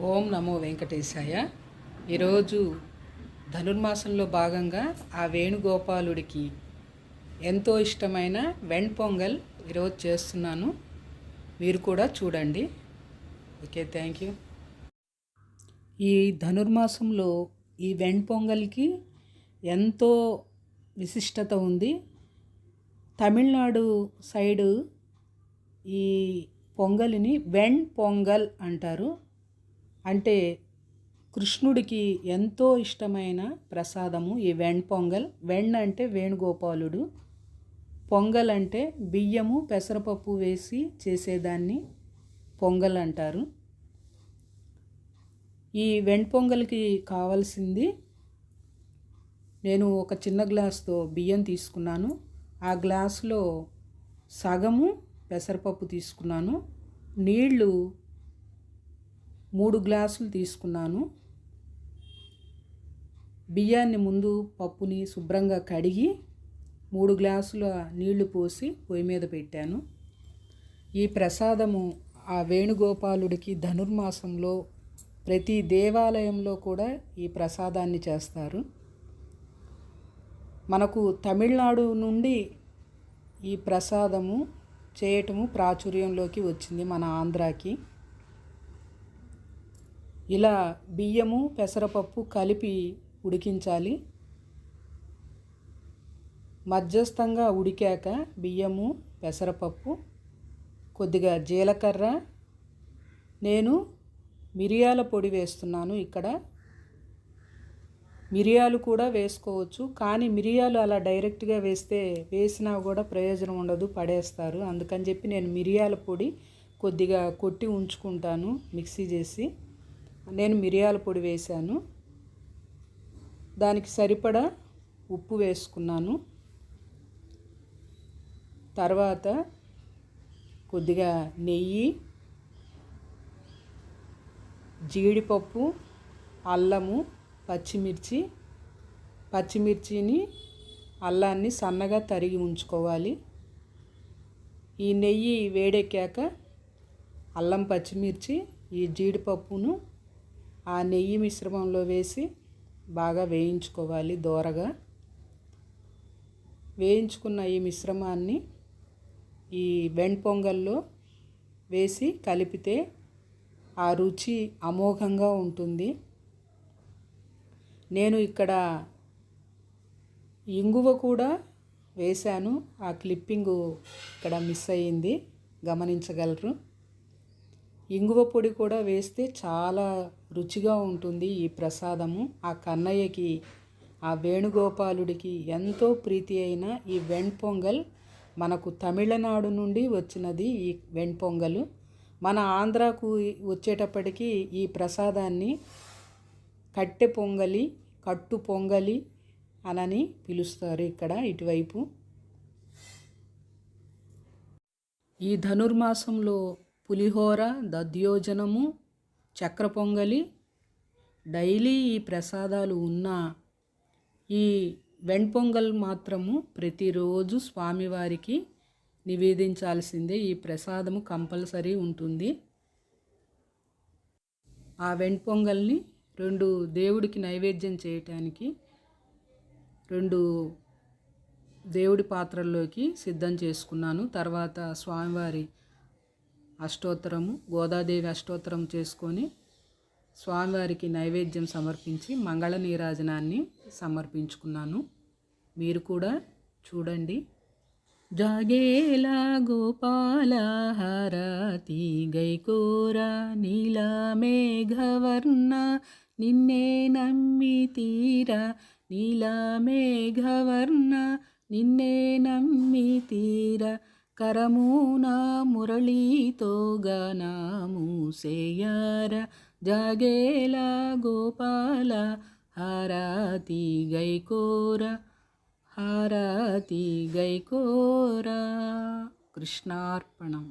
ఓం నమో వెంకటేశాయ. ఈరోజు ధనుర్మాసంలో భాగంగా ఆ వేణుగోపాలుడికి ఎంతో ఇష్టమైన వెణ్పొంగల్ ఈరోజు చేస్తున్నాను. మీరు కూడా చూడండి. Okay, thank you. ఈ ధనుర్మాసంలో ఈ వెణ్పొంగల్కి ఎంతో విశిష్టత ఉంది. తమిళనాడు సైడు ఈ పొంగలిని వెణ్పొంగల్ అంటారు. అంటే కృష్ణుడికి ఎంతో ఇష్టమైన ప్రసాదము ఈ వెణ్పొంగల్. వెణ్ అంటే వేణుగోపాలుడు, పొంగల్ అంటే బియ్యము పెసరపప్పు వేసి చేసేదాన్ని పొంగల్ అంటారు. ఈ వెణ్పొంగల్కి కావాల్సింది, నేను ఒక చిన్న గ్లాస్తో బియ్యం తీసుకున్నాను. ఆ గ్లాసులో సగము పెసరపప్పు తీసుకున్నాను. నీళ్ళు 3 గ్లాసులు తీసుకున్నాను. బియ్యాన్ని ముందు పప్పుని శుభ్రంగా కడిగి 3 గ్లాసుల నీళ్లు పోసి పొయ్యి మీద పెట్టాను. ఈ ప్రసాదము ఆ వేణుగోపాలుడికి ధనుర్మాసంలో ప్రతి దేవాలయంలో కూడా ఈ ప్రసాదాన్ని చేస్తారు. మనకు తమిళనాడు నుండి ఈ ప్రసాదము చేయటము ప్రాచుర్యంలోకి వచ్చింది మన ఆంధ్రాకి. ఇలా బియ్యము పెసరపప్పు కలిపి ఉడికించాలి. మధ్యస్థంగా ఉడికాక బియ్యము పెసరపప్పు, కొద్దిగా జీలకర్ర, నేను మిరియాల పొడి వేస్తున్నాను. ఇక్కడ మిరియాలు కూడా వేసుకోవచ్చు, కానీ మిరియాలు అలా డైరెక్ట్గా వేసినా కూడా ప్రయోజనం ఉండదు, పడేస్తారు. అందుకని చెప్పి నేను మిరియాల పొడి కొద్దిగా కొట్టి ఉంచుకుంటాను. మిక్సీ చేసి నేను మిరియాల పొడి వేశాను. దానికి సరిపడా ఉప్పు వేసుకున్నాను. తర్వాత కొద్దిగా నెయ్యి, జీడిపప్పు, అల్లము, పచ్చిమిర్చిని అల్లాన్ని సన్నగా తరిగి ఉంచుకోవాలి. ఈ నెయ్యి వేడెక్కాక అల్లం, పచ్చిమిర్చి, ఈ జీడిపప్పును ఆ నెయ్యి మిశ్రమంలో వేసి బాగా వేయించుకోవాలి. దోరగా వేయించుకున్న ఈ మిశ్రమాన్ని ఈ వెణ్పొంగల్లో వేసి కలిపితే ఆ రుచి అమోఘంగా ఉంటుంది. నేను ఇక్కడ ఇంగువ కూడా వేశాను. ఆ క్లిప్పింగు ఇక్కడ మిస్ అయ్యింది, గమనించగలరు. ఇంగువ పొడి కూడా వేస్తే చాలా రుచిగా ఉంటుంది ఈ ప్రసాదము. ఆ కన్నయ్యకి, ఆ వేణుగోపాలుడికి ఎంతో ప్రీతి అయిన ఈ వెణ్పొంగల్ మనకు తమిళనాడు నుండి వచ్చినది. ఈ వెణ్పొంగలు మన ఆంధ్రాకు వచ్చేటప్పటికి ఈ ప్రసాదాన్ని కట్టు పొంగలి అనని పిలుస్తారు ఇక్కడ ఇటువైపు. ఈ ధనుర్మాసంలో పులిహోర, దధ్యోజనము, చక్ర పొంగలి డైలీ ఈ ప్రసాదాలు ఉన్నా ఈ వెణ్పొంగల్ మాత్రము ప్రతిరోజు స్వామివారికి నివేదించాల్సిందే. ఈ ప్రసాదము కంపల్సరీ ఉంటుంది. ఆ వెణ్పొంగల్ని 2 దేవుడికి నైవేద్యం చేయటానికి 2 దేవుడి పాత్రల్లోకి సిద్ధం చేసుకున్నాను. తర్వాత స్వామివారి అష్టోత్తరము, గోదాదేవి అష్టోత్తరం చేసుకొని స్వామివారికి నైవేద్యం సమర్పించి మంగళ నీరాజనాన్ని సమర్పించుకున్నాను. మీరు కూడా చూడండి. జాగేలా గోపాల హారతి గైకోరా నీలా మేఘవర్ణ నిన్నే నమ్మితీరా, నీలా మేఘవర్ణ నిన్నే నమ్మితీరా, కరమున మురళీతో గానము సేయార, జాగేలా గోపాల హారతి గైకోరా, హారతి గైకోరా. కృష్ణార్పణం.